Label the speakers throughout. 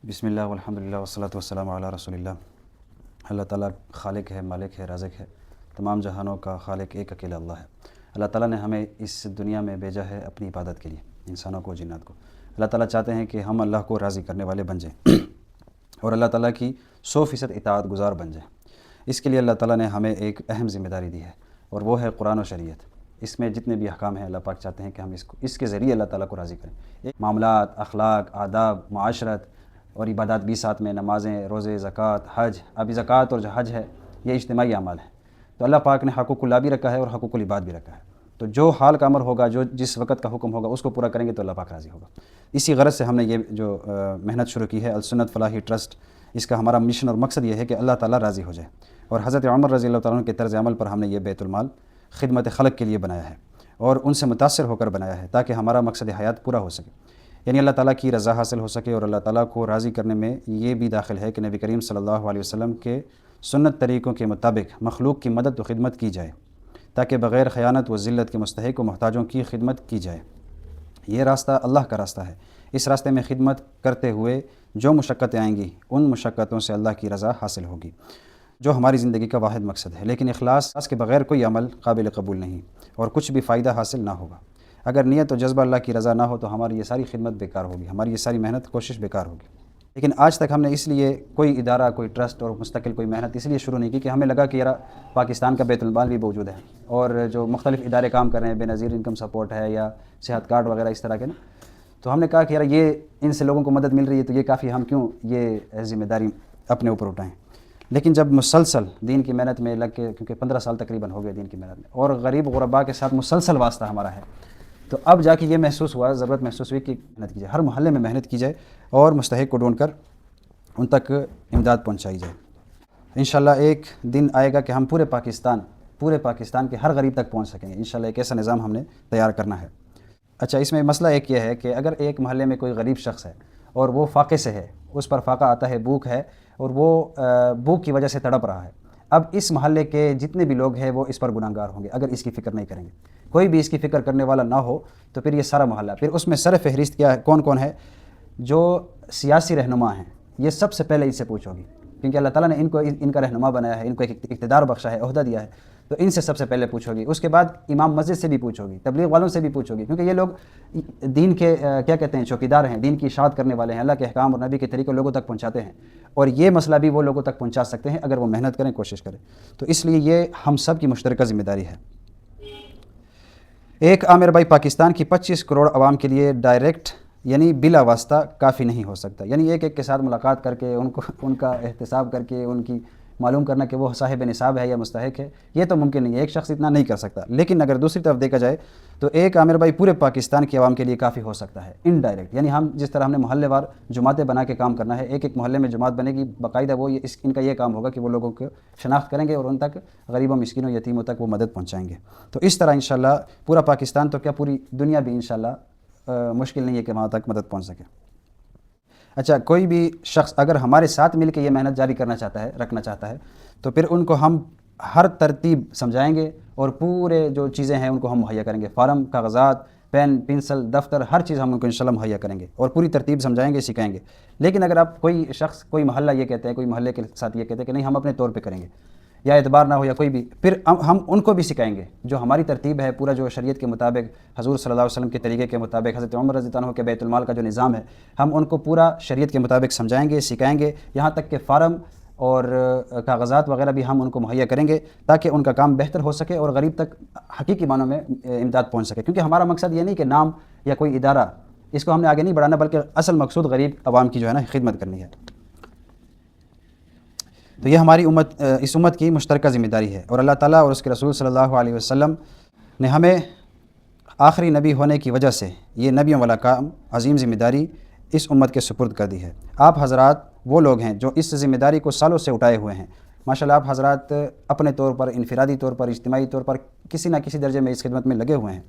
Speaker 1: بسم اللہ والحمد للہ والصلاۃ والسلام علی رسول اللہ۔ اللہ تعالیٰ خالق ہے، مالک ہے، رازق ہے، تمام جہانوں کا خالق ایک اکیلا اللہ ہے۔ اللہ تعالیٰ نے ہمیں اس دنیا میں بھیجا ہے اپنی عبادت کے لیے، انسانوں کو، جنات کو۔ اللہ تعالیٰ چاہتے ہیں کہ ہم اللہ کو راضی کرنے والے بن جائیں اور اللہ تعالیٰ کی 100% اطاعت گزار بن جائیں۔ اس کے لیے اللہ تعالیٰ نے ہمیں ایک اہم ذمہ داری دی ہے، اور وہ ہے قرآن و شریعت۔ اس میں جتنے بھی احکام ہیں، اللہ پاک چاہتے ہیں کہ ہم اس کے ذریعے اللہ تعالیٰ کو راضی کریں۔ معاملات، اخلاق، آداب، معاشرت اور عبادات بھی ساتھ میں، نمازیں، روزے، زکوٰۃ، حج۔ ابھی زکوٰۃ اور جو حج ہے یہ اجتماعی اعمال ہیں، تو اللہ پاک نے حقوق اللہ بھی رکھا ہے اور حقوق العباد بھی رکھا ہے۔ تو جو حال کا امر ہوگا، جو جس وقت کا حکم ہوگا، اس کو پورا کریں گے تو اللہ پاک راضی ہوگا۔ اسی غرض سے ہم نے یہ جو محنت شروع کی ہے، السنت فلاحی ٹرسٹ، اس کا ہمارا مشن اور مقصد یہ ہے کہ اللہ تعالیٰ راضی ہو جائے۔ اور حضرت عمر رضی اللہ تعالیٰ عنہ کے طرز عمل پر ہم نے یہ بیت المال خدمت خلق کے لیے بنایا ہے، اور ان سے متاثر ہو کر بنایا ہے تاکہ ہمارا مقصد حیات پورا ہو سکے، یعنی اللہ تعالیٰ کی رضا حاصل ہو سکے۔ اور اللہ تعالیٰ کو راضی کرنے میں یہ بھی داخل ہے کہ نبی کریم صلی اللہ علیہ وسلم کے سنت طریقوں کے مطابق مخلوق کی مدد و خدمت کی جائے، تاکہ بغیر خیانت و ذلت کے مستحق و محتاجوں کی خدمت کی جائے۔ یہ راستہ اللہ کا راستہ ہے۔ اس راستے میں خدمت کرتے ہوئے جو مشقتیں آئیں گی، ان مشقتوں سے اللہ کی رضا حاصل ہوگی، جو ہماری زندگی کا واحد مقصد ہے۔ لیکن اخلاص کے بغیر کوئی عمل قابل قبول نہیں، اور کچھ بھی فائدہ حاصل نہ ہوگا۔ اگر نیت و جذبہ اللہ کی رضا نہ ہو تو ہماری یہ ساری خدمت بیکار ہوگی، ہماری یہ ساری محنت، کوشش بیکار ہوگی۔ لیکن آج تک ہم نے اس لیے کوئی ادارہ، کوئی ٹرسٹ اور مستقل کوئی محنت اس لیے شروع نہیں کی کہ ہمیں لگا کہ یار پاکستان کا بیت المال بھی موجود ہے، اور جو مختلف ادارے کام کر رہے ہیں، بے نظیر انکم سپورٹ ہے یا صحت کارڈ وغیرہ اس طرح کے نا، تو ہم نے کہا کہ یار یہ ان سے لوگوں کو مدد مل رہی ہے تو یہ کافی، ہم کیوں یہ ذمہ داری اپنے اوپر اٹھائیں۔ لیکن جب مسلسل دین کی محنت میں لگ کے، کیونکہ 15 سال تقریباً ہو گئے دین کی محنت میں، اور غریب غرباء کے ساتھ مسلسل واسطہ ہمارا ہے، تو اب جا کے یہ محسوس ہوا، ضرورت محسوس ہوئی کہ محنت کی جائے، ہر محلے میں محنت کی جائے اور مستحق کو ڈھونڈ کر ان تک امداد پہنچائی جائے۔ انشاءاللہ ایک دن آئے گا کہ ہم پورے پاکستان کے ہر غریب تک پہنچ سکیں گے۔ انشاءاللہ ایک ایسا نظام ہم نے تیار کرنا ہے۔ اچھا، اس میں مسئلہ ایک یہ ہے کہ اگر ایک محلے میں کوئی غریب شخص ہے اور وہ فاقے سے ہے، اس پر فاقہ آتا ہے، بھوک ہے، اور وہ بھوک کی وجہ سے تڑپ رہا ہے، اب اس محلے کے جتنے بھی لوگ ہیں وہ اس پر گناہگار ہوں گے اگر اس کی فکر نہیں کریں گے۔ کوئی بھی اس کی فکر کرنے والا نہ ہو تو پھر یہ سارا محلہ، پھر اس میں سر فہرست کیا ہے، کون کون ہے؟ جو سیاسی رہنما ہیں، یہ سب سے پہلے اس سے پوچھو گی، کیونکہ اللہ تعالیٰ نے ان کو ان کا رہنما بنایا ہے، ان کو ایک اقتدار بخشا ہے، عہدہ دیا ہے، تو ان سے سب سے پہلے پوچھو گی۔ اس کے بعد امام مسجد سے بھی پوچھو گی، تبلیغ والوں سے بھی پوچھو گی، کیونکہ یہ لوگ دین کے کیا کہتے ہیں، چوکیدار ہیں، دین کی اشاعت کرنے والے ہیں، اللہ کے احکام اور نبی کے طریقے لوگوں تک پہنچاتے ہیں، اور یہ مسئلہ بھی وہ لوگوں تک پہنچا سکتے ہیں اگر وہ محنت کریں، کوشش کریں۔ تو اس لیے یہ ہم سب کی مشترکہ ذمہ داری ہے۔ ایک عامر بھائی پاکستان کی 25 کروڑ عوام کے لیے ڈائریکٹ یعنی بلا واسطہ کافی نہیں ہو سکتا، یعنی ایک ایک کے ساتھ ملاقات کر کے ان کا احتساب کر کے ان کی معلوم کرنا کہ وہ صاحب نصاب ہے یا مستحق ہے، یہ تو ممکن نہیں ہے، ایک شخص اتنا نہیں کر سکتا۔ لیکن اگر دوسری طرف دیکھا جائے تو ایک عامر بھائی پورے پاکستان کی عوام کے لیے کافی ہو سکتا ہے، انڈائریکٹ، یعنی ہم جس طرح ہم نے محلے وار جماعتیں بنا کے کام کرنا ہے، ایک ایک محلے میں جماعت بنے گی باقاعدہ، وہ ان کا یہ کام ہوگا کہ وہ لوگوں کو شناخت کریں گے اور ان تک غریبوں، مسکینوں، یتیموں تک وہ مدد پہنچائیں گے۔ تو اس طرح انشاءاللہ پورا پاکستان تو کیا پوری دنیا بھی انشاءاللہ مشکل نہیں ہے کہ وہاں تک مدد پہنچ سکے۔ اچھا، کوئی بھی شخص اگر ہمارے ساتھ مل کے یہ محنت جاری کرنا چاہتا ہے، رکھنا چاہتا ہے، تو پھر ان کو ہم ہر ترتیب سمجھائیں گے اور پورے جو چیزیں ہیں ان کو ہم مہیا کریں گے، فارم، کاغذات، پین، پنسل، دفتر، ہر چیز ہم ان کو انشاءاللہ مہیا کریں گے اور پوری ترتیب سمجھائیں گے، سکھائیں گے۔ لیکن اگر آپ کوئی شخص، کوئی محلہ یہ کہتے ہیں، کوئی محلے کے ساتھ یہ کہتے ہیں کہ نہیں ہم اپنے طور پہ کریں گے، یا اعتبار نہ ہو یا کوئی بھی، پھر ہم ان کو بھی سکھائیں گے جو ہماری ترتیب ہے، پورا جو شریعت کے مطابق، حضور صلی اللہ علیہ وسلم کے طریقے کے مطابق، حضرت عمر رضی اللہ عنہ کے بیت المال کا جو نظام ہے، ہم ان کو پورا شریعت کے مطابق سمجھائیں گے، سکھائیں گے، یہاں تک کہ فارم اور کاغذات وغیرہ بھی ہم ان کو مہیا کریں گے تاکہ ان کا کام بہتر ہو سکے اور غریب تک حقیقی معنوں میں امداد پہنچ سکے۔ کیونکہ ہمارا مقصد یہ نہیں کہ نام یا کوئی ادارہ، اس کو ہم نے آگے نہیں بڑھانا، بلکہ اصل مقصود غریب عوام کی جو ہے نا خدمت کرنی ہے۔ تو یہ ہماری اس امت کی مشترکہ ذمہ داری ہے، اور اللہ تعالیٰ اور اس کے رسول صلی اللہ علیہ وسلم نے ہمیں آخری نبی ہونے کی وجہ سے یہ نبیوں والا کام، عظیم ذمہ داری اس امت کے سپرد کر دی ہے۔ آپ حضرات وہ لوگ ہیں جو اس ذمہ داری کو سالوں سے اٹھائے ہوئے ہیں۔ ماشاءاللہ آپ حضرات اپنے طور پر، انفرادی طور پر، اجتماعی طور پر کسی نہ کسی درجے میں اس خدمت میں لگے ہوئے ہیں۔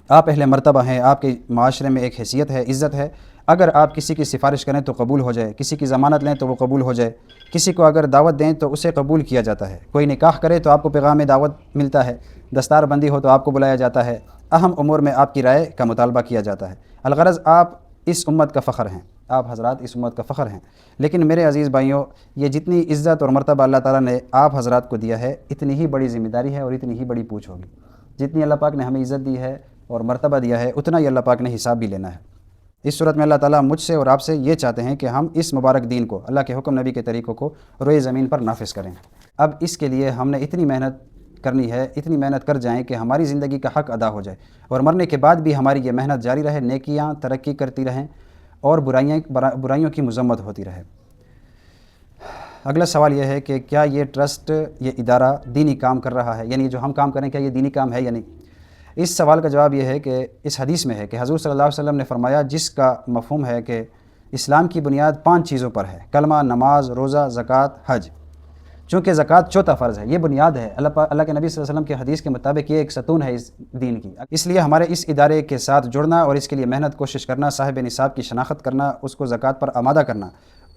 Speaker 1: آپ اہل مرتبہ ہیں، آپ کے معاشرے میں ایک حیثیت ہے، عزت ہے۔ اگر آپ کسی کی سفارش کریں تو قبول ہو جائے، کسی کی ضمانت لیں تو وہ قبول ہو جائے، کسی کو اگر دعوت دیں تو اسے قبول کیا جاتا ہے، کوئی نکاح کرے تو آپ کو پیغام دعوت ملتا ہے، دستار بندی ہو تو آپ کو بلایا جاتا ہے، اہم امور میں آپ کی رائے کا مطالبہ کیا جاتا ہے۔ الغرض آپ اس امت کا فخر ہیں، آپ حضرات اس امت کا فخر ہیں، لیکن میرے عزیز بھائیوں، یہ جتنی عزت اور مرتبہ اللہ تعالیٰ نے آپ حضرات کو دیا ہے، اتنی ہی بڑی ذمہ داری ہے اور اتنی ہی بڑی پوچھ ہوگی۔ جتنی اللہ پاک نے ہمیں عزت دی ہے اور مرتبہ دیا ہے، اتنا ہی اللہ پاک نے حساب بھی لینا ہے۔ اس صورت میں اللہ تعالیٰ مجھ سے اور آپ سے یہ چاہتے ہیں کہ ہم اس مبارک دین کو، اللہ کے حکم نبی کے طریقوں کو روئے زمین پر نافذ کریں۔ اب اس کے لیے ہم نے اتنی محنت کرنی ہے، اتنی محنت کر جائیں کہ ہماری زندگی کا حق ادا ہو جائے اور مرنے کے بعد بھی ہماری یہ محنت جاری رہے، نیکیاں ترقی کرتی رہیں اور برائیوں کی مذمت ہوتی رہے۔ اگلا سوال یہ ہے کہ کیا یہ ٹرسٹ، یہ ادارہ دینی کام کر رہا ہے؟ یعنی جو ہم کام کریں کیا یہ دینی کام ہے یا نہیں؟ اس سوال کا جواب یہ ہے کہ اس حدیث میں ہے کہ حضور صلی اللہ علیہ وسلم نے فرمایا، جس کا مفہوم ہے کہ اسلام کی بنیاد 5 چیزوں پر ہے: کلمہ، نماز، روزہ، زکوٰۃ، حج۔ چونکہ زکوٰۃ چوتھا فرض ہے، یہ بنیاد ہے، اللہ کے نبی صلی اللہ علیہ وسلم کے حدیث کے مطابق یہ ایک ستون ہے اس دین کی۔ اس لیے ہمارے اس ادارے کے ساتھ جڑنا اور اس کے لیے محنت کوشش کرنا، صاحب نصاب کی شناخت کرنا، اس کو زکوٰۃ پر آمادہ کرنا،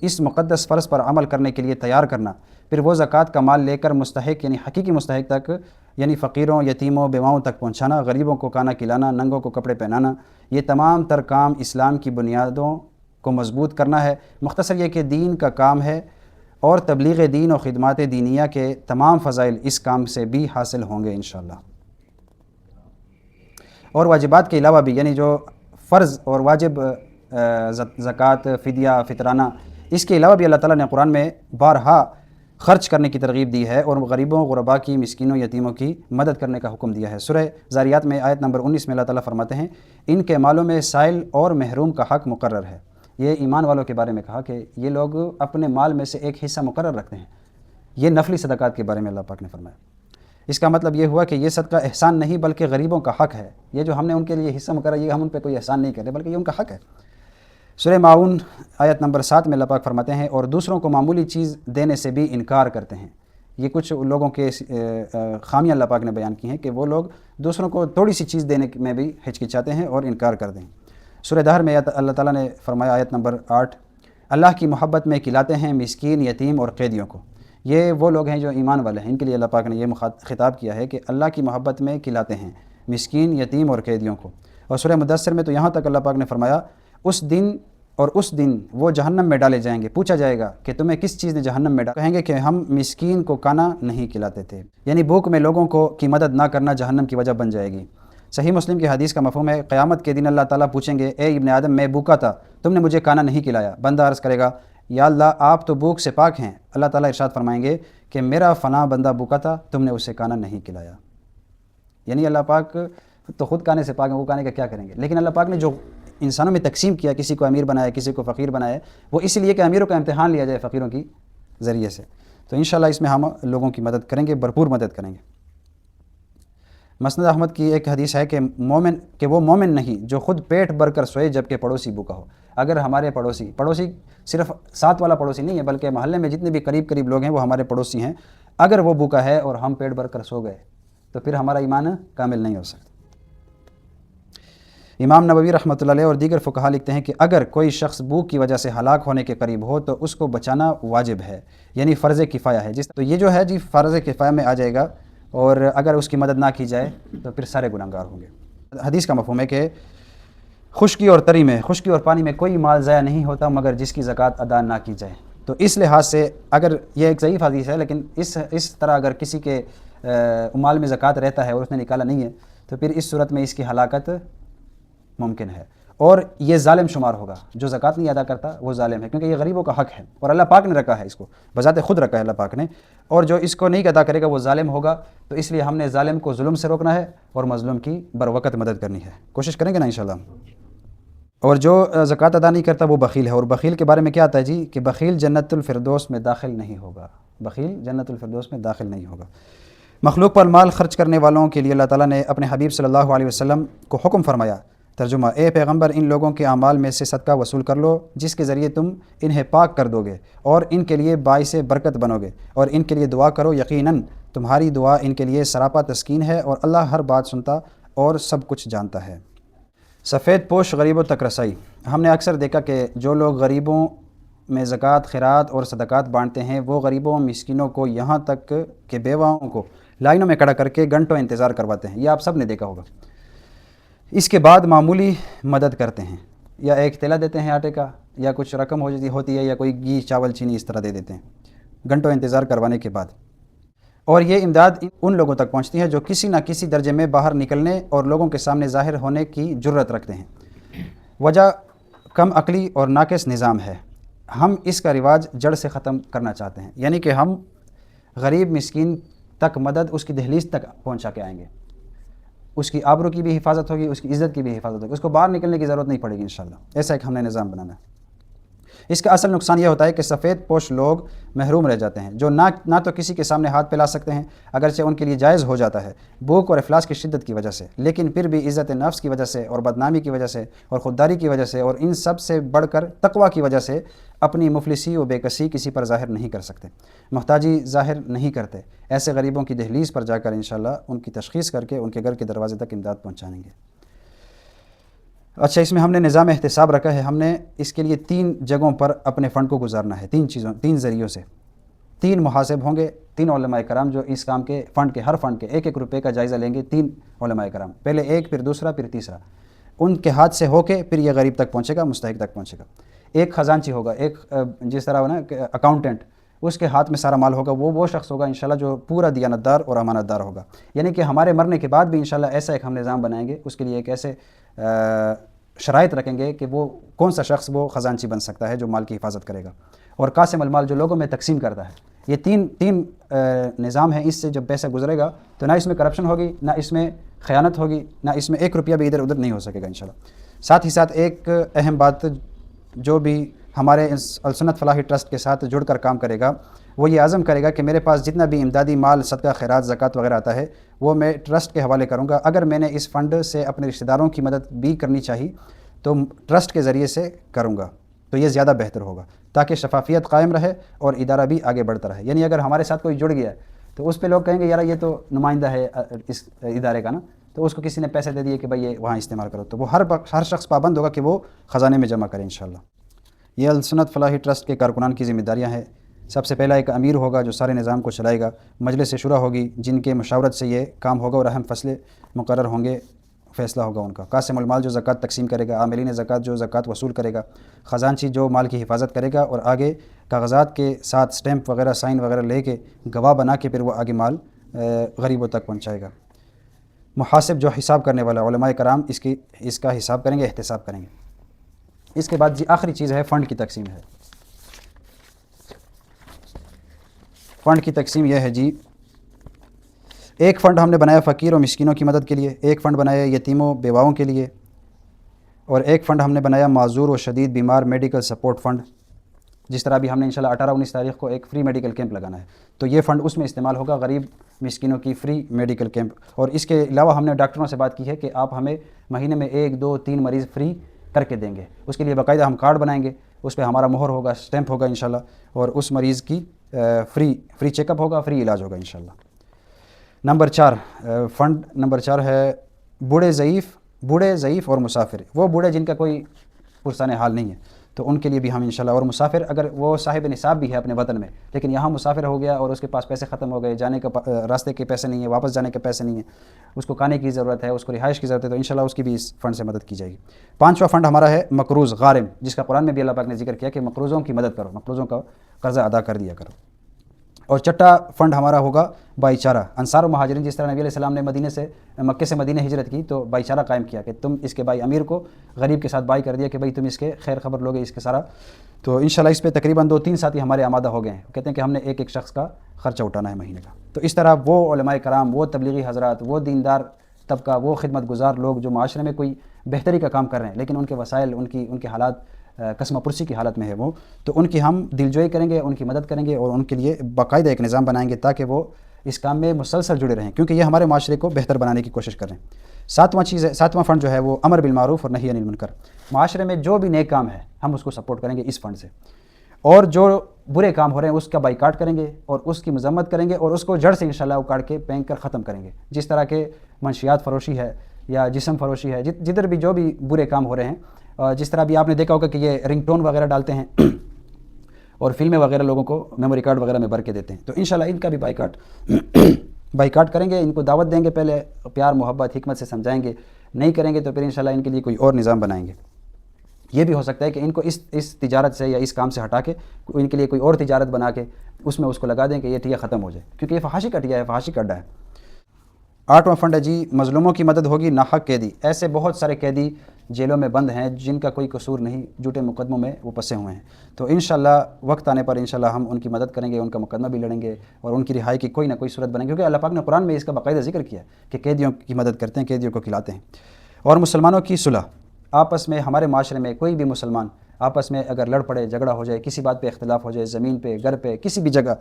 Speaker 1: اس مقدس فرض پر عمل کرنے کے لیے تیار کرنا، پھر وہ زکوٰۃ کا مال لے کر مستحق یعنی حقیقی مستحق تک، یعنی فقیروں، یتیموں، بیواؤں تک پہنچانا، غریبوں کو کھانا کھلانا، ننگوں کو کپڑے پہنانا، یہ تمام تر کام اسلام کی بنیادوں کو مضبوط کرنا ہے۔ مختصر یہ کہ دین کا کام ہے اور تبلیغ دین اور خدمات دینیہ کے تمام فضائل اس کام سے بھی حاصل ہوں گے انشاءاللہ۔ اور واجبات کے علاوہ بھی، یعنی جو فرض اور واجب زکوٰۃ، فدیہ، فطرانہ، اس کے علاوہ بھی اللہ تعالیٰ نے قرآن میں بارہا خرچ کرنے کی ترغیب دی ہے اور غریبوں، غرباء کی، مسکینوں، یتیموں کی مدد کرنے کا حکم دیا ہے۔ سورہ ذاریات میں آیت نمبر 19 میں اللہ تعالیٰ فرماتے ہیں، ان کے مالوں میں سائل اور محروم کا حق مقرر ہے۔ یہ ایمان والوں کے بارے میں کہا کہ یہ لوگ اپنے مال میں سے ایک حصہ مقرر رکھتے ہیں۔ یہ نفلی صدقات کے بارے میں اللہ پاک نے فرمایا۔ اس کا مطلب یہ ہوا کہ یہ صدقہ احسان نہیں بلکہ غریبوں کا حق ہے۔ یہ جو ہم نے ان کے لیے حصہ مقرر، یہ ہم ان پہ کوئی احسان نہیں کر رہے بلکہ یہ ان کا حق ہے۔ سورہ معاون آیت نمبر 7 میں اللہ پاک فرماتے ہیں، اور دوسروں کو معمولی چیز دینے سے بھی انکار کرتے ہیں۔ یہ کچھ لوگوں کے خامیاں اللہ پاک نے بیان کی ہیں کہ وہ لوگ دوسروں کو تھوڑی سی چیز دینے میں بھی ہچکچاتے ہیں اور انکار کرتے ہیں۔ سورہ دہر میں اللہ تعالیٰ نے فرمایا آیت نمبر 8، اللہ کی محبت میں کھلاتے ہیں مسکین، یتیم اور قیدیوں کو۔ یہ وہ لوگ ہیں جو ایمان والے ہیں، ان کے لیے اللہ پاک نے یہ خطاب کیا ہے کہ اللہ کی محبت میں کھلاتے ہیں مسکین، یتیم اور قیدیوں کو۔ اور سورہ مدثر میں تو یہاں تک اللہ پاک نے فرمایا، اس دن وہ جہنم میں ڈالے جائیں گے، پوچھا جائے گا کہ تمہیں کس چیز نے جہنم میں ڈالا، کہیں گے کہ ہم مسکین کو کھانا نہیں کھلاتے تھے۔ یعنی بھوک میں لوگوں کی مدد نہ کرنا جہنم کی وجہ بن جائے گی۔ صحیح مسلم کی حدیث کا مفہوم ہے، قیامت کے دن اللہ تعالیٰ پوچھیں گے، اے ابن آدم، میں بھوکا تھا، تم نے مجھے کھانا نہیں کھلایا۔ بندہ عرض کرے گا، یا اللہ آپ تو بھوک سے پاک ہیں۔ اللہ تعالیٰ ارشاد فرمائیں گے کہ میرا فلاں بندہ بھوکا تھا، تم نے اسے کھانا نہیں کھلایا۔ یعنی اللہ پاک تو خود کھانے سے پاک ہے، وہ کھانے کا کیا کریں گے؟ لیکن اللہ پاک نے جو انسانوں میں تقسیم کیا، کسی کو امیر بنایا، کسی کو فقیر بنایا، وہ اس لیے کہ امیروں کا امتحان لیا جائے فقیروں کی ذریعے سے۔ تو انشاءاللہ اس میں ہم لوگوں کی مدد کریں گے، بھرپور مدد کریں گے۔ مسند احمد کی ایک حدیث ہے کہ وہ مومن نہیں جو خود پیٹ بھر کر سوئے جبکہ پڑوسی بھوکا ہو۔ اگر ہمارے پڑوسی صرف ساتھ والا پڑوسی نہیں ہے بلکہ محلے میں جتنے بھی قریب لوگ ہیں وہ ہمارے پڑوسی ہیں، اگر وہ بھوکا ہے اور ہم پیٹ بھر کر سو گئے تو پھر ہمارا ایمان کامل نہیں ہو سکتا۔ امام نووی رحمۃ اللہ علیہ اور دیگر فقہا لکھتے ہیں کہ اگر کوئی شخص بھوک کی وجہ سے ہلاک ہونے کے قریب ہو تو اس کو بچانا واجب ہے، یعنی فرض کفایہ ہے۔ تو یہ جو ہے جی فرض کفایہ میں آ جائے گا، اور اگر اس کی مدد نہ کی جائے تو پھر سارے گناہگار ہوں گے۔ حدیث کا مفہوم ہے کہ خشکی اور تری میں، خشکی اور پانی میں کوئی مال ضائع نہیں ہوتا مگر جس کی زکوٰۃ ادا نہ کی جائے۔ تو اس لحاظ سے اگر یہ ایک ضعیف حدیث ہے، لیکن اس طرح اگر کسی کے مال میں زکوٰۃ رہتا ہے اور اس نے نکالا نہیں ہے تو پھر اس صورت میں اس کی ہلاکت ممکن ہے، اور یہ ظالم شمار ہوگا۔ جو زکوٰۃ نہیں ادا کرتا وہ ظالم ہے، کیونکہ یہ غریبوں کا حق ہے اور اللہ پاک نے رکھا ہے، اس کو بذات خود رکھا ہے اللہ پاک نے، اور جو اس کو نہیں ادا کرے گا وہ ظالم ہوگا۔ تو اس لیے ہم نے ظالم کو ظلم سے روکنا ہے اور مظلوم کی بروقت مدد کرنی ہے، کوشش کریں گے نا انشاءاللہ۔ اور جو زکوٰۃ ادا نہیں کرتا وہ بخیل ہے، اور بخیل کے بارے میں کیا آتا ہے جی کہ بخیل جنت الفردوس میں داخل نہیں ہوگا، بخیل جنت الفردوس میں داخل نہیں ہوگا۔ مخلوق پر مال خرچ کرنے والوں کے لیے اللہ تعالیٰ نے اپنے حبیب صلی اللہ علیہ وسلم کو حکم فرمایا۔ ترجمہ، اے پیغمبر، ان لوگوں کے اعمال میں سے صدقہ وصول کر لو جس کے ذریعے تم انہیں پاک کر دو گے اور ان کے لیے باعث برکت بنو گے، اور ان کے لیے دعا کرو، یقیناً تمہاری دعا ان کے لیے سراپا تسکین ہے اور اللہ ہر بات سنتا اور سب کچھ جانتا ہے۔ سفید پوش غریبوں تک رسائی۔ ہم نے اکثر دیکھا کہ جو لوگ غریبوں میں زکوٰۃ، خیرات اور صدقات بانٹتے ہیں وہ غریبوں، مسکینوں کو، یہاں تک کہ بیواؤں کو لائنوں میں کھڑا کر کے گھنٹوں انتظار کرواتے ہیں۔ یہ آپ سب نے دیکھا ہوگا۔ اس کے بعد معمولی مدد کرتے ہیں۔ یا ایک تیلا دیتے ہیں آٹے کا، یا کچھ رقم ہوتی ہے، یا کوئی گھی چاول چینی اس طرح دے دیتے ہیں گھنٹوں انتظار کروانے کے بعد۔ اور یہ امداد ان لوگوں تک پہنچتی ہے جو کسی نہ کسی درجے میں باہر نکلنے اور لوگوں کے سامنے ظاہر ہونے کی جرت رکھتے ہیں۔ وجہ کم عقلی اور ناقص نظام ہے۔ ہم اس کا رواج جڑ سے ختم کرنا چاہتے ہیں، یعنی کہ ہم غریب مسکین تک مدد اس کی دہلیز تک پہنچا کے آئیں گے، اس کی آبرو کی بھی حفاظت ہوگی، اس کی عزت کی بھی حفاظت ہوگی، اس کو باہر نکلنے کی ضرورت نہیں پڑے گی انشاءاللہ۔ ایسا ایک ہم نے نظام بنانا ہے۔ اس کا اصل نقصان یہ ہوتا ہے کہ سفید پوش لوگ محروم رہ جاتے ہیں، جو نہ تو کسی کے سامنے ہاتھ پھیلا سکتے ہیں، اگرچہ ان کے لیے جائز ہو جاتا ہے بھوک اور افلاس کی شدت کی وجہ سے، لیکن پھر بھی عزت نفس کی وجہ سے اور بدنامی کی وجہ سے اور خودداری کی وجہ سے اور ان سب سے بڑھ کر تقوی کی وجہ سے اپنی مفلسی و بے کسی کسی پر ظاہر نہیں کر سکتے، محتاجی ظاہر نہیں کرتے۔ ایسے غریبوں کی دہلیز پر جا کر انشاءاللہ ان کی تشخیص کر کے ان کے گھر کے دروازے تک امداد پہنچائیں گے۔ اچھا، اس میں ہم نے نظام احتساب رکھا ہے۔ ہم نے اس کے لیے 3 جگہوں پر اپنے فنڈ کو گزارنا ہے، 3 ذریعوں سے۔ 3 محاسب ہوں گے، 3 علماء کرام جو اس کام کے فنڈ کے ہر فنڈ کے 1-1 روپے کا جائزہ لیں گے، 3 علماء کرام، پہلے ایک، پھر دوسرا، پھر تیسرا، ان کے ہاتھ سے ہو کے پھر یہ غریب تک پہنچے گا، مستحق تک پہنچے گا۔ ایک خزانچی ہوگا، ایک جس طرح نا اکاؤنٹنٹ، اس کے ہاتھ میں سارا مال ہوگا، وہ شخص ہوگا انشاءاللہ جو پورا دیانتدار اور امانت دار ہوگا، یعنی کہ ہمارے مرنے کے بعد بھی انشاءاللہ ایسا ایک ہم نظام بنائیں گے، اس کے لیے ایک ایسے شرائط رکھیں گے کہ وہ کون سا شخص وہ خزانچی بن سکتا ہے جو مال کی حفاظت کرے گا، اور قاسم المال جو لوگوں میں تقسیم کرتا ہے۔ یہ تین نظام ہیں، اس سے جب پیسہ گزرے گا تو نہ اس میں کرپشن ہوگی، نہ اس میں خیانت ہوگی، نہ اس میں 1 روپیہ بھی ادھر ادھر نہیں ہو سکے گا انشاءاللہ۔ ساتھ ہی ساتھ ایک اہم بات جو بھی ہمارے السنت فلاحی ٹرسٹ کے ساتھ جڑ کر کام کرے گا، وہ یہ عزم کرے گا کہ میرے پاس جتنا بھی امدادی مال، صدقہ، خیرات، زکوٰۃ وغیرہ آتا ہے وہ میں ٹرسٹ کے حوالے کروں گا۔ اگر میں نے اس فنڈ سے اپنے رشتہ داروں کی مدد بھی کرنی چاہی تو ٹرسٹ کے ذریعے سے کروں گا، تو یہ زیادہ بہتر ہوگا تاکہ شفافیت قائم رہے اور ادارہ بھی آگے بڑھتا رہے۔ یعنی اگر ہمارے ساتھ کوئی جڑ گیا ہے تو اس پہ لوگ کہیں گے یار یہ تو نمائندہ ہے اس ادارے کا نا، تو اس کو کسی نے پیسے دے دیے کہ بھائی یہ وہاں استعمال کرو، تو وہ ہر شخص پابند ہوگا کہ وہ خزانے میں جمع کرے انشاءاللہ۔ یہ السنت فلاحی ٹرسٹ کے کارکنان کی ذمہ داریاں ہیں۔ سب سے پہلا ایک امیر ہوگا جو سارے نظام کو چلائے گا، مجلس شورا ہوگی جن کے مشاورت سے یہ کام ہوگا اور اہم فیصلے مقرر ہوں گے، فیصلہ ہوگا ان کا۔ قاسم المال جو زکوٰۃ تقسیم کرے گا، عاملین زکوٰۃ جو زکوٰۃ وصول کرے گا، خزانچی جو مال کی حفاظت کرے گا اور آگے کاغذات کے ساتھ سٹیمپ وغیرہ سائن وغیرہ لے کے گواہ بنا کے پھر وہ آگے مال غریبوں تک پہنچائے گا۔ محاسب جو حساب کرنے والا، علماء کرام اس کا حساب کریں گے، احتساب کریں گے۔ اس کے بعد جی آخری چیز ہے فنڈ کی تقسیم ہے۔ فنڈ کی تقسیم یہ ہے جی، ایک فنڈ ہم نے بنایا فقیر و مسکینوں کی مدد کے لیے، ایک فنڈ بنایا یتیموں بیواؤں کے لیے، اور ایک فنڈ ہم نے بنایا معذور و شدید بیمار میڈیکل سپورٹ فنڈ۔ جس طرح بھی ہم نے انشاءاللہ 18-19 تاریخ کو ایک فری میڈیکل کیمپ لگانا ہے، تو یہ فنڈ اس میں استعمال ہوگا، غریب مسکینوں کی فری میڈیکل کیمپ۔ اور اس کے علاوہ ہم نے ڈاکٹروں سے بات کی ہے کہ آپ ہمیں مہینے میں 1 2 3 مریض فری کر کے دیں گے، اس کے لیے باقاعدہ ہم کارڈ بنائیں گے، اس پہ ہمارا مہر ہوگا، سٹیمپ ہوگا انشاءاللہ، اور اس مریض کی فری چیک اپ ہوگا، فری علاج ہوگا انشاءاللہ۔ نمبر 4 فنڈ نمبر 4 ہے بوڑھے ضعیف اور مسافر، وہ بوڑھے جن کا کوئی پرسان حال نہیں ہے تو ان کے لیے بھی ہم انشاءاللہ، اور مسافر اگر وہ صاحب نصاب بھی ہے اپنے وطن میں لیکن یہاں مسافر ہو گیا اور اس کے پاس پیسے ختم ہو گئے، جانے کا راستے کے پیسے نہیں ہیں، واپس جانے کے پیسے نہیں ہیں، اس کو کھانے کی ضرورت ہے، اس کو رہائش کی ضرورت ہے، تو انشاءاللہ اس کی بھی اس فنڈ سے مدد کی جائے گی۔ 5واں فنڈ ہمارا ہے مقروض غارم، جس کا قرآن میں بھی اللہ پاک نے ذکر کیا کہ مقروضوں کی مدد کرو، مقروضوں کا قرضہ ادا کر دیا کرو۔ اور 6واں فنڈ ہمارا ہوگا بھائی چارہ، انصار و مہاجرین، جس طرح نبی علیہ السلام نے مکے سے مدینہ ہجرت کی تو بھائی چارہ قائم کیا کہ تم اس کے بھائی امیر کو غریب کے ساتھ بائی کر دیا کہ بھائی تم اس کے خیر خبر لوگے اس کے سارا، تو انشاءاللہ اس پہ تقریباً 2-3 ساتھی ہمارے آمادہ ہو گئے ہیں، کہتے ہیں کہ ہم نے ایک شخص کا خرچہ اٹھانا ہے مہینے کا۔ تو اس طرح وہ علماء کرام، وہ تبلیغی حضرات، وہ دیندار طبقہ، وہ خدمت گزار لوگ جو معاشرے میں کوئی بہتری کا کام کر رہے ہیں لیکن ان کے وسائل، ان کے حالات قسمہ پرسی کی حالت میں ہے وہ، تو ان کی ہم دلجوئی کریں گے، ان کی مدد کریں گے اور ان کے لیے باقاعدہ ایک نظام بنائیں گے تاکہ وہ اس کام میں مسلسل جڑے رہیں، کیونکہ یہ ہمارے معاشرے کو بہتر بنانے کی کوشش کر رہے ہیں۔ 7واں فنڈ جو ہے وہ امر بالمعروف اور نہی عن المنکر، معاشرے میں جو بھی نیک کام ہے ہم اس کو سپورٹ کریں گے اس فنڈ سے، اور جو برے کام ہو رہے ہیں اس کا بائیکاٹ کریں گے اور اس کی مذمت کریں گے اور اس کو جڑ سے انشاءاللہ اکاڑ کے پھینک کر ختم کریں گے۔ جس طرح کے منشیات فروشی ہے یا جسم فروشی ہے، جدھر بھی جو بھی برے کام ہو رہے ہیں، جس طرح بھی آپ نے دیکھا ہوگا کہ یہ رنگ ٹون وغیرہ ڈالتے ہیں اور فلمیں وغیرہ لوگوں کو میموری کارڈ وغیرہ میں بھر کے دیتے ہیں، تو انشاءاللہ ان کا بھی بائیکاٹ کریں گے، ان کو دعوت دیں گے، پہلے پیار محبت حکمت سے سمجھائیں گے، نہیں کریں گے تو پھر انشاءاللہ ان کے لیے کوئی اور نظام بنائیں گے۔ یہ بھی ہو سکتا ہے کہ ان کو اس تجارت سے یا اس کام سے ہٹا کے ان کے لیے کوئی اور تجارت بنا کے اس میں اس کو لگا دیں کہ یہ ٹھیک ختم ہو جائے، کیونکہ یہ فحاشی کا ٹھیک ہے، فحاشی کا اڈا ہے۔ 8واں فنڈ ہے جی مظلوموں کی مدد ہوگی ناحق قیدی۔ ایسے بہت سارے قیدی جیلوں میں بند ہیں جن کا کوئی قصور نہیں، جھوٹے مقدموں میں وہ پھنسے ہوئے ہیں، تو انشاءاللہ وقت آنے پر انشاءاللہ ہم ان کی مدد کریں گے، ان کا مقدمہ بھی لڑیں گے اور ان کی رہائی کی کوئی نہ کوئی صورت بنیں گے، کیونکہ اللہ پاک نے قرآن میں اس کا باقاعدہ ذکر کیا ہے کہ قیدیوں کی مدد کرتے ہیں، قیدیوں کو کھلاتے ہیں۔ اور مسلمانوں کی صلح، آپس میں ہمارے معاشرے میں کوئی بھی مسلمان آپس میں اگر لڑ پڑے، جھگڑا ہو جائے، کسی بات پہ اختلاف ہو جائے، زمین پہ، گھر پہ، کسی بھی جگہ،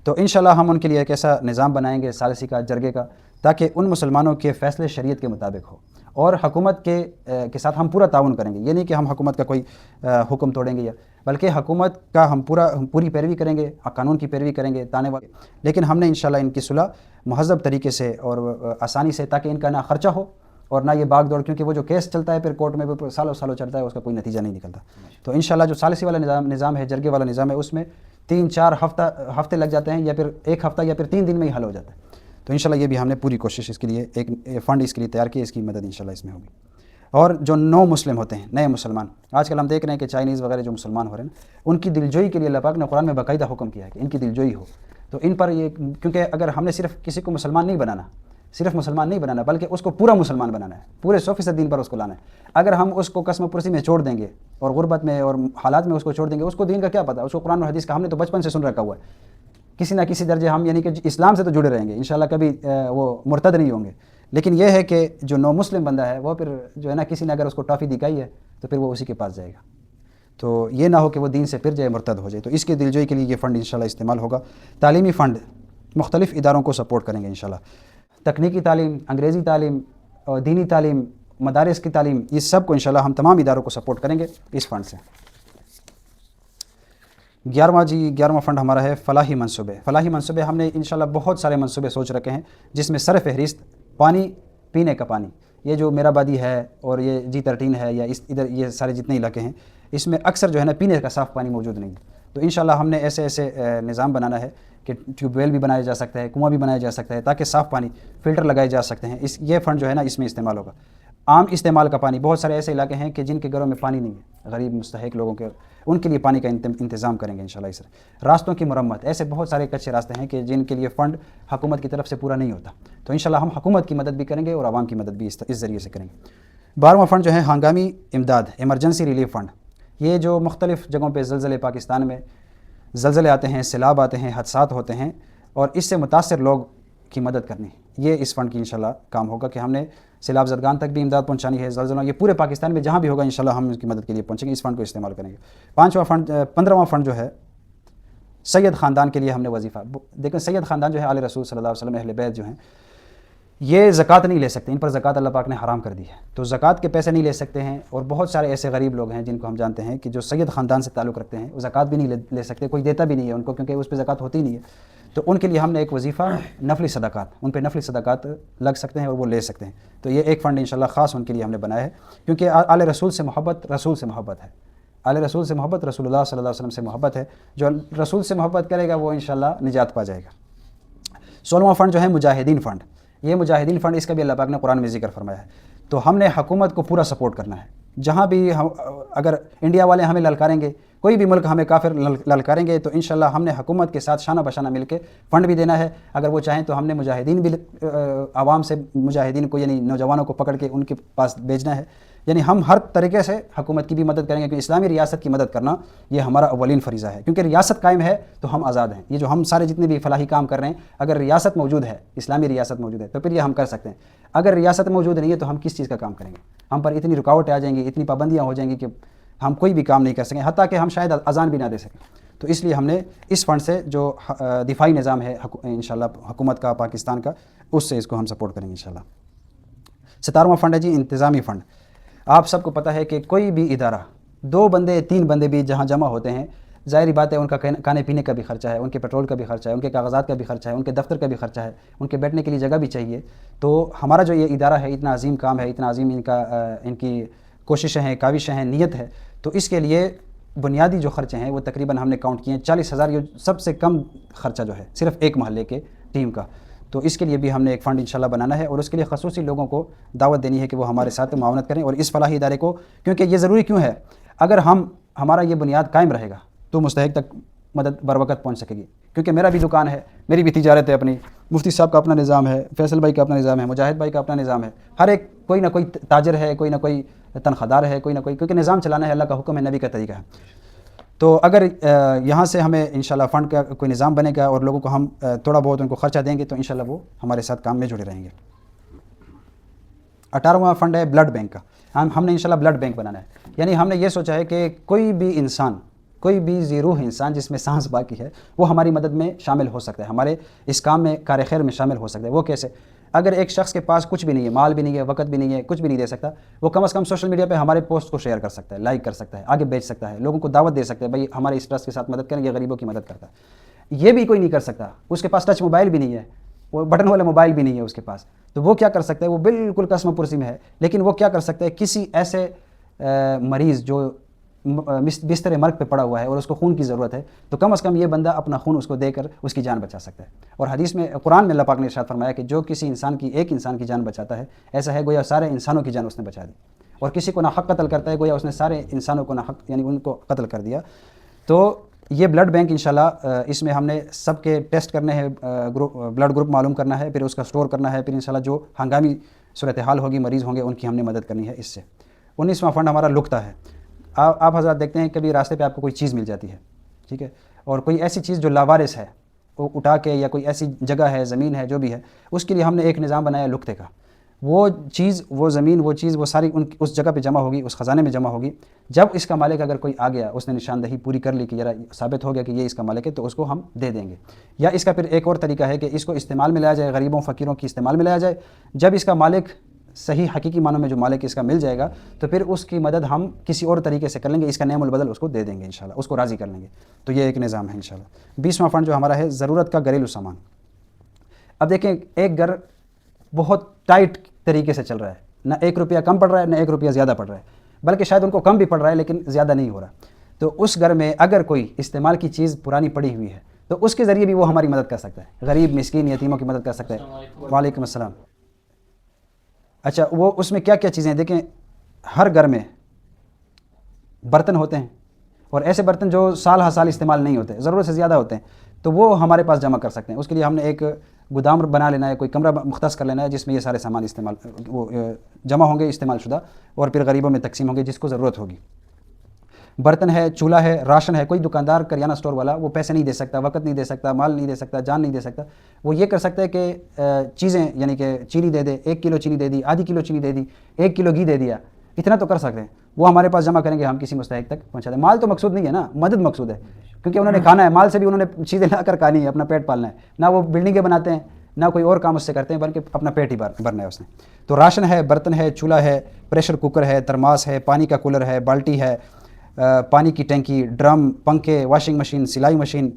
Speaker 1: تو انشاءاللہ ہم ان کے لیے ایک ایسا نظام بنائیں گے ثالثی کا، جرگے کا، تاکہ ان مسلمانوں کے فیصلے شریعت کے مطابق ہو، اور حکومت کے ساتھ ہم پورا تعاون کریں گے۔ یہ نہیں کہ ہم حکومت کا کوئی حکم توڑیں گے، بلکہ حکومت کا ہم پوری پیروی کریں گے، قانون کی پیروی کریں گے تانے والے، لیکن ہم نے انشاءاللہ ان کی صلح مہذب طریقے سے اور آسانی سے، تاکہ ان کا نہ خرچہ ہو اور نہ یہ باغ دوڑ، کیونکہ وہ جو کیس چلتا ہے پھر کورٹ میں وہ سالوں سالوں چلتا ہے، اس کا کوئی نتیجہ نہیں نکلتا۔ تو انشاءاللہ جو ثالثی والا نظام ہے، جرگے والا نظام ہے، اس میں 3-4 ہفتے لگ جاتے ہیں، یا پھر 1 ہفتہ یا پھر 3 دن میں ہی حل ہو جاتا ہے۔ تو انشاءاللہ یہ بھی ہم نے پوری کوشش اس کے لیے ایک فنڈ اس کے لیے تیار کیا، اس کی مدد انشاءاللہ اس میں ہوگی۔ اور جو نو مسلم ہوتے ہیں، نئے مسلمان، آج کل ہم دیکھ رہے ہیں کہ چائنیز وغیرہ جو مسلمان ہو رہے ہیں، ان کی دلجوئی کے لیے اللہ پاک نے قرآن میں باقاعدہ حکم کیا ہے کہ ان کی دلجوئی ہو، تو ان پر یہ، کیونکہ اگر ہم نے صرف کسی کو مسلمان نہیں بنانا، صرف مسلمان نہیں بنانا، بلکہ اس کو پورا مسلمان بنانا ہے، پورے 100% دین پر اس کو لانا ہے۔ اگر ہم اس کو قسم پرسی میں چھوڑ دیں گے اور غربت میں اور حالات میں اس کو چھوڑ دیں گے، اس کو دین کا کیا پتہ، اس کو قرآن اور حدیث کا ہم نے تو بچپن سے سن رکھا ہوا ہے، کسی نہ کسی درجے ہم یعنی کہ اسلام سے تو جڑے رہیں گے انشاءاللہ، کبھی وہ مرتد نہیں ہوں گے، لیکن یہ ہے کہ جو نو مسلم بندہ ہے وہ پھر جو ہے نا، کسی نے اگر اس کو ٹافی دکھائی ہے تو پھر وہ اسی کے پاس جائے گا، تو یہ نہ ہو کہ وہ دین سے پھر جائے، مرتد ہو جائے۔ تو اس کی دلجوئی کے لیے یہ فنڈ انشاءاللہ استعمال ہوگا۔ تعلیمی فنڈ، مختلف اداروں کو سپورٹ کریں گے انشاءاللہ، تکنیکی تعلیم، انگریزی تعلیم اور دینی تعلیم، مدارس کی تعلیم، یہ سب کو انشاءاللہ ہم تمام اداروں کو سپورٹ کریں گے اس فنڈ سے۔ 11واں فنڈ ہمارا ہے فلاحی منصوبے۔ فلاحی منصوبے ہم نے انشاءاللہ بہت سارے منصوبے سوچ رکھے ہیں، جس میں سر فہرست پانی، پینے کا پانی، یہ جو میرا بادی ہے اور یہ G13 ہے یا ادھر یہ سارے جتنے علاقے ہیں، اس میں اکثر جو ہے نا پینے کا صاف پانی موجود نہیں ہے، تو انشاءاللہ ہم نے ایسے نظام بنانا ہے کہ ٹیوب ویل بھی بنایا جا سکتا ہے، کنواں بھی بنایا جا سکتا ہے، تاکہ صاف پانی، فلٹر لگائے جا سکتے ہیں۔ یہ فنڈ جو ہے نا اس میں استعمال ہوگا۔ عام استعمال کا پانی، بہت سارے ایسے علاقے ہیں کہ جن کے گھروں میں پانی نہیں ہے، غریب مستحق لوگوں کے، ان کے لیے پانی کا انتظام کریں گے انشاءاللہ اس طرح۔ راستوں کی مرمت، ایسے بہت سارے کچے راستے ہیں کہ جن کے لیے فنڈ حکومت کی طرف سے پورا نہیں ہوتا، تو انشاءاللہ ہم حکومت کی مدد بھی کریں گے اور عوام کی مدد بھی اس ذریعے سے کریں گے۔ 12واں فنڈ جو ہے ہنگامی امداد، ایمرجنسی ریلیف فنڈ، یہ جو مختلف جگہوں پہ زلزلے، پاکستان میں زلزلے آتے ہیں، سیلاب آتے ہیں، حادثات ہوتے ہیں، اور اس سے متاثر لوگ کی مدد کرنی، یہ اس فنڈ کی انشاءاللہ کام ہوگا کہ ہم نے سیلاب زدگان تک بھی امداد پہنچانی ہے، زلزلوں، یہ پورے پاکستان میں جہاں بھی ہوگا انشاءاللہ ہم اس کی مدد کے لیے پہنچیں گے، اس فنڈ کو استعمال کریں گے۔ 15واں فنڈ جو ہے سید خاندان کے لیے ہم نے وظیفہ، دیکھیں سید خاندان جو ہے آل رسول صلی اللہ علیہ وسلم، اہل بیت جو ہیں، یہ زکوٰۃ نہیں لے سکتے، ان پر زکوٰۃ اللہ پاک نے حرام کر دی ہے، تو زکوٰۃ کے پیسے نہیں لے سکتے ہیں، اور بہت سارے ایسے غریب لوگ ہیں جن کو ہم جانتے ہیں کہ جو سید خاندان سے تعلق رکھتے ہیں، وہ زکوٰۃ بھی نہیں لے سکتے، کوئی دیتا بھی نہیں ہے ان کو، کیونکہ اس پہ زکوٰۃ ہوتی نہیں ہے، تو ان کے لیے ہم نے ایک وظیفہ نفلی صدقات، ان پہ نفلی صدقات لگ سکتے ہیں اور وہ لے سکتے ہیں، تو یہ ایک فنڈ انشاءاللہ خاص ان کے لیے ہم نے بنایا ہے، کیونکہ آل رسول سے محبت رسول سے محبت ہے، آل رسول سے محبت رسول اللہ صلی اللہ علیہ وسلم سے محبت ہے، جو رسول سے محبت کرے گا وہ انشاءاللہ نجات پا جائے گا۔ 16واں فنڈ جو ہے مجاہدین فنڈ، یہ مجاہدین فنڈ، اس کا بھی اللہ پاک نے قرآن میں ذکر فرمایا ہے، تو ہم نے حکومت کو پورا سپورٹ کرنا ہے، جہاں بھی اگر انڈیا والے ہمیں للکاریں گے، کوئی بھی ملک ہمیں کافر للکاریں گے، تو انشاءاللہ ہم نے حکومت کے ساتھ شانہ بشانہ مل کے فنڈ بھی دینا ہے، اگر وہ چاہیں تو ہم نے مجاہدین بھی عوام سے مجاہدین کو یعنی نوجوانوں کو پکڑ کے ان کے پاس بھیجنا ہے، یعنی ہم ہر طریقے سے حکومت کی بھی مدد کریں گے، کیونکہ اسلامی ریاست کی مدد کرنا یہ ہمارا اولین فریضہ ہے، کیونکہ ریاست قائم ہے تو ہم آزاد ہیں، یہ جو ہم سارے جتنے بھی فلاحی کام کر رہے ہیں، اگر ریاست موجود ہے، اسلامی ریاست موجود ہے، تو پھر یہ ہم کر سکتے ہیں، اگر ریاست موجود نہیں ہے تو ہم کس چیز کا کام کریں گے، ہم پر اتنی رکاوٹیں آ جائیں گی، اتنی پابندیاں ہو جائیں گی کہ ہم کوئی بھی کام نہیں کر سکیں، حتیٰ کہ ہم شاید اذان بھی نہ دے سکیں، تو اس لیے ہم نے اس فنڈ سے جو دفاعی نظام ہے انشاءاللہ حکومت کا، پاکستان کا، اس سے اس کو ہم سپورٹ کریں گے انشاءاللہ۔ 17واں فنڈ ہے جی انتظامی فنڈ۔ آپ سب کو پتہ ہے کہ کوئی بھی ادارہ 2 بندے 3 بندے بھی جہاں جمع ہوتے ہیں، ظاہری بات ہے ان کا کھانے پینے کا بھی خرچہ ہے، ان کے پیٹرول کا بھی خرچہ ہے، ان کے کاغذات کا بھی خرچہ ہے، ان کے دفتر کا بھی خرچہ ہے، ان کے بیٹھنے کے لیے جگہ بھی چاہیے، تو ہمارا جو یہ ادارہ ہے اتنا عظیم کام ہے، اتنا عظیم ان کی کوششیں ہیں، کاوشیں ہیں، نیت ہے، تو اس کے لیے بنیادی جو خرچے ہیں وہ تقریباً ہم نے کاؤنٹ کیے ہیں 40,000، یہ سب سے کم خرچہ جو ہے صرف ایک محلے کے ٹیم کا، تو اس کے لیے بھی ہم نے ایک فنڈ انشاءاللہ بنانا ہے، اور اس کے لیے خصوصی لوگوں کو دعوت دینی ہے کہ وہ ہمارے ساتھ معاونت کریں اور اس فلاحی ادارے کو، کیونکہ یہ ضروری کیوں ہے، اگر ہمارا یہ بنیاد قائم رہے گا تو مستحق تک مدد بر وقت پہنچ سکے گی. کیونکہ میرا بھی دکان ہے، میری بھی تجارت ہے اپنی، مفتی صاحب کا اپنا نظام ہے، فیصل بھائی کا اپنا نظام ہے، مجاہد بھائی کا اپنا نظام ہے، ہر ایک کوئی نہ کوئی تاجر ہے، کوئی نہ کوئی تنخواہ دار ہے، کوئی نہ کوئی، کیونکہ نظام چلانا ہے، اللہ کا حکم ہے، نبی کا طریقہ ہے. تو اگر یہاں سے ہمیں انشاءاللہ فنڈ کا کوئی نظام بنے گا اور لوگوں کو ہم تھوڑا بہت ان کو خرچہ دیں گے تو انشاءاللہ وہ ہمارے ساتھ کام میں جڑے رہیں گے. 18واں فنڈ ہے بلڈ بینک کا. ہم نے انشاءاللہ بلڈ بینک بنانا ہے، یعنی ہم نے یہ سوچا ہے کہ کوئی بھی انسان، کوئی بھی ذی روح انسان جس میں سانس باقی ہے وہ ہماری مدد میں شامل ہو سکتا ہے، ہمارے اس کام میں کار خیر میں شامل ہو سکتا ہے. وہ کیسے؟ اگر ایک شخص کے پاس کچھ بھی نہیں ہے، مال بھی نہیں ہے، وقت بھی نہیں ہے، کچھ بھی نہیں دے سکتا، وہ کم از کم سوشل میڈیا پہ ہمارے پوسٹ کو شیئر کر سکتا ہے، لائک کر سکتا ہے، آگے بیچ سکتا ہے، لوگوں کو دعوت دے سکتا ہے بھائی ہمارے اس ٹرسٹ کے ساتھ مدد کریں، یہ غریبوں کی مدد کرتا ہے. یہ بھی کوئی نہیں کر سکتا، اس کے پاس ٹچ موبائل بھی نہیں ہے، وہ بٹن والا موبائل بھی نہیں ہے اس کے پاس، تو وہ کیا کر سکتا ہے؟ وہ بالکل قسم پرسی میں ہے، لیکن وہ کیا کر سکتا ہے؟ کسی ایسے مریض جو بستر مرگ پہ پڑا ہوا ہے اور اس کو خون کی ضرورت ہے، تو کم از کم یہ بندہ اپنا خون اس کو دے کر اس کی جان بچا سکتا ہے. اور حدیث میں، قرآن میں اللہ پاک نے ارشاد فرمایا کہ جو کسی انسان کی، ایک انسان کی جان بچاتا ہے، ایسا ہے گویا سارے انسانوں کی جان اس نے بچا دی. اور کسی کو ناحق قتل کرتا ہے، گویا اس نے سارے انسانوں کو ناحق، یعنی ان کو قتل کر دیا. تو یہ بلڈ بینک انشاءاللہ اس میں ہم نے سب کے ٹیسٹ کرنے ہیں، بلڈ گروپ معلوم کرنا ہے، پھر اس کا سٹور کرنا ہے، پھر انشاءاللہ جو ہنگامی صورتحال ہوگی، مریض ہوں گے، ان کی ہم نے مدد کرنی ہے اس سے. 19واں فنڈ ہمارا لقطہ ہے. آپ حضرات دیکھتے ہیں کبھی راستے پہ آپ کو کوئی چیز مل جاتی ہے، ٹھیک ہے، اور کوئی ایسی چیز جو لاوارث ہے وہ اٹھا کے، یا کوئی ایسی جگہ ہے، زمین ہے، جو بھی ہے، اس کے لیے ہم نے ایک نظام بنایا لقطے کا. وہ چیز، وہ زمین، وہ چیز، وہ ساری اس جگہ پہ جمع ہوگی، اس خزانے میں جمع ہوگی. جب اس کا مالک اگر کوئی آ گیا، اس نے نشاندہی پوری کر لی کہ ذرا ثابت ہو گیا کہ یہ اس کا مالک ہے، تو اس کو ہم دے دیں گے. یا اس کا پھر ایک اور طریقہ ہے کہ اس کو استعمال میں لایا جائے، غریبوں فقیروں کی استعمال میں لایا جائے. جب اس کا مالک صحیح حقیقی معنوں میں جو مالک اس کا مل جائے گا، تو پھر اس کی مدد ہم کسی اور طریقے سے کر لیں گے، اس کا نعم البدل اس کو دے دیں گے انشاءاللہ، اس کو راضی کر لیں گے. تو یہ ایک نظام ہے انشاءاللہ. 20واں فنڈ جو ہمارا ہے ضرورت کا گھریلو سامان. اب دیکھیں، ایک گھر بہت ٹائٹ طریقے سے چل رہا ہے، نہ 1 روپیہ کم پڑ رہا ہے، نہ 1 روپیہ زیادہ پڑ رہا ہے، بلکہ شاید ان کو کم بھی پڑ رہا ہے لیکن زیادہ نہیں ہو رہا. تو اس گھر میں اگر کوئی استعمال کی چیز پرانی پڑی ہوئی ہے تو اس کے ذریعے بھی وہ ہماری مدد کر سکتا ہے، غریب مسکین یتیموں کی مدد کر سکتا ہے. وعلیکم السلام. اچھا، وہ اس میں کیا کیا چیزیں ہیں؟ دیکھیں، ہر گھر میں برتن ہوتے ہیں، اور ایسے برتن جو سال ہر سال استعمال نہیں ہوتے، ضرورت سے زیادہ ہوتے ہیں، تو وہ ہمارے پاس جمع کر سکتے ہیں. اس کے لیے ہم نے ایک گودام بنا لینا ہے، کوئی کمرہ مختص کر لینا ہے جس میں یہ سارے سامان استعمال وہ جمع ہوں گے، استعمال شدہ، اور پھر غریبوں میں تقسیم ہوں گے جس کو ضرورت ہوگی. برتن ہے، چولہا ہے، راشن ہے. کوئی دکاندار، کریانہ سٹور والا، وہ پیسے نہیں دے سکتا، وقت نہیں دے سکتا، مال نہیں دے سکتا، جان نہیں دے سکتا. وہ یہ کر سکتا ہے کہ چیزیں، یعنی کہ چینی دے دے، 1 کلو چینی دے دی، آدھی کلو چینی دے دی، 1 کلو گھی دے دیا، اتنا تو کر سکتے ہیں. وہ ہمارے پاس جمع کریں گے، ہم کسی مستحق تک پہنچا دیں. مال تو مقصود نہیں ہے نا، مدد مقصود ہے، کیونکہ انہوں نے کھانا ہے، مال سے بھی انہوں نے چیزیں لا کر کھانی ہے، اپنا پیٹ پالنا ہے. نہ وہ بلڈنگیں بناتے ہیں، نہ کوئی اور کام اس سے کرتے ہیں، بلکہ اپنا پیٹ ہی بھرنا ہے اس نے. تو راشن ہے، برتن ہے، چولہا ہے، پریشر کوکر ہے، ترماس ہے، پانی کا کولر ہے، بالٹی ہے، پانی کی ٹینکی، ڈرم، پنکھے، واشنگ مشین، سلائی مشین،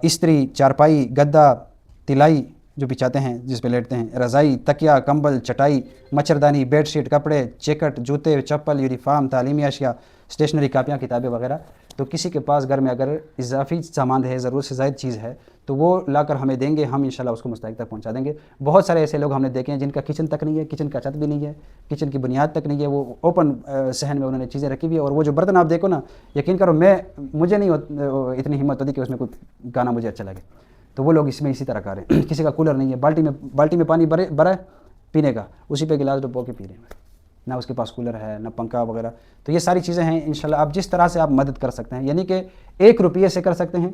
Speaker 1: استری، چارپائی، گدا، تلائی جو بچھاتے ہیں جس پہ لیٹتے ہیں، رضائی، تکیا، کمبل، چٹائی، مچھردانی، بیڈ شیٹ، کپڑے، جیکٹ، جوتے، چپل، یونیفارم، تعلیمی اشیاء، اسٹیشنری، کاپیاں، کتابیں وغیرہ. تو کسی کے پاس گھر میں اگر اضافی سامان ہے، ضرورت سے زائد چیز ہے، تو وہ لا کر ہمیں دیں گے، ہم انشاءاللہ اس کو مستحق تک پہنچا دیں گے. بہت سارے ایسے لوگ ہم نے دیکھے ہیں جن کا کچن تک نہیں ہے، کچن کا چھت بھی نہیں ہے، کچن کی بنیاد تک نہیں ہے، وہ اوپن صحن میں انہوں نے چیزیں رکھی ہوئی ہے. اور وہ جو برتن آپ دیکھو نا، یقین کرو مجھے نہیں اتنی ہمت ہوتی کہ اس میں کوئی گانا مجھے اچھا لگے. تو وہ لوگ اس میں اسی طرح کر رہے ہیں. کسی کا کولر نہیں ہے، بالٹی میں پانی بھرا ہے پینے کا، اسی پہ گلاس ڈبو کے پی رہے ہیں، نہ اس کے پاس کولر ہے، نہ پنکھا وغیرہ. تو یہ ساری چیزیں ہیں انشاءاللہ. آپ جس طرح سے آپ مدد کر سکتے ہیں، یعنی کہ 1 روپیے سے کر سکتے ہیں،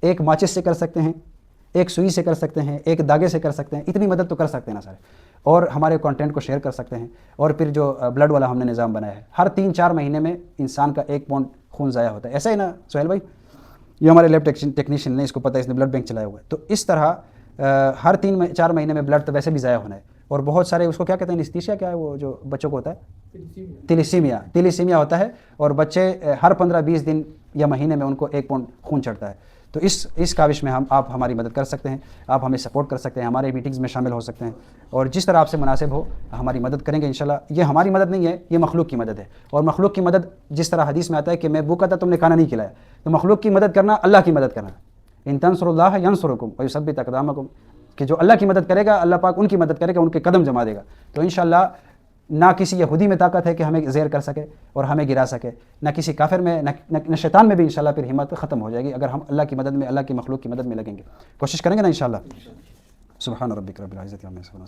Speaker 1: 1 ماچس سے کر سکتے ہیں، 1 سوئی سے کر سکتے ہیں، 1 داغے سے کر سکتے ہیں، اتنی مدد تو کر سکتے ہیں نا سارے. اور ہمارے کانٹینٹ کو شیئر کر سکتے ہیں. اور پھر جو بلڈ والا ہم نے نظام بنایا ہے، ہر 3-4 مہینے میں انسان کا 1 پاؤنڈ خون ضائع ہوتا ہے. ایسا ہی نا سہیل بھائی؟ یہ ہمارے لیب ٹیکنیشین نے، اس کو پتہ ہے، اس نے بلڈ بینک چلایا ہوا ہے. تو اس طرح ہر 3-4 مہینے میں بلڈ تو ویسے بھی ضائع ہونا ہے. اور بہت سارے اس کو کیا کہتے ہیں، انستھیشیا کیا ہے وہ جو بچوں کو ہوتا ہے، تیلیسیمیا ہوتا ہے. اور بچے ہر 15-20 دن یا مہینے میں ان کو 1 پاؤنڈ خون چڑھتا ہے. تو اس کاوش میں آپ ہماری مدد کر سکتے ہیں، آپ ہمیں سپورٹ کر سکتے ہیں، ہمارے میٹنگز میں شامل ہو سکتے ہیں، اور جس طرح آپ سے مناسب ہو ہماری مدد کریں گے انشاءاللہ. یہ ہماری مدد نہیں ہے، یہ مخلوق کی مدد ہے. اور مخلوق کی مدد جس طرح حدیث میں آتا ہے کہ میں بھوکا تھا، تم نے کھانا نہیں کھلایا، تو مخلوق کی مدد کرنا اللہ کی مدد کرنا. ان تنصروا اللہ ینصرکم ویثبت اقدامکم. کہ جو اللہ کی مدد کرے گا اللہ پاک ان کی مدد کرے گا، ان کے قدم جما دے گا. تو انشاءاللہ نہ کسی یہودی میں طاقت ہے کہ ہمیں زیر کر سکے اور ہمیں گرا سکے، نہ کسی کافر میں، نہ شیطان میں بھی انشاءاللہ پھر ہمت ختم ہو جائے گی اگر ہم اللہ کی مدد میں، اللہ کی مخلوق کی مدد میں لگیں گے. کوشش کریں گے نا انشاءاللہ. سبحان ربک رب العزت عما یصفون.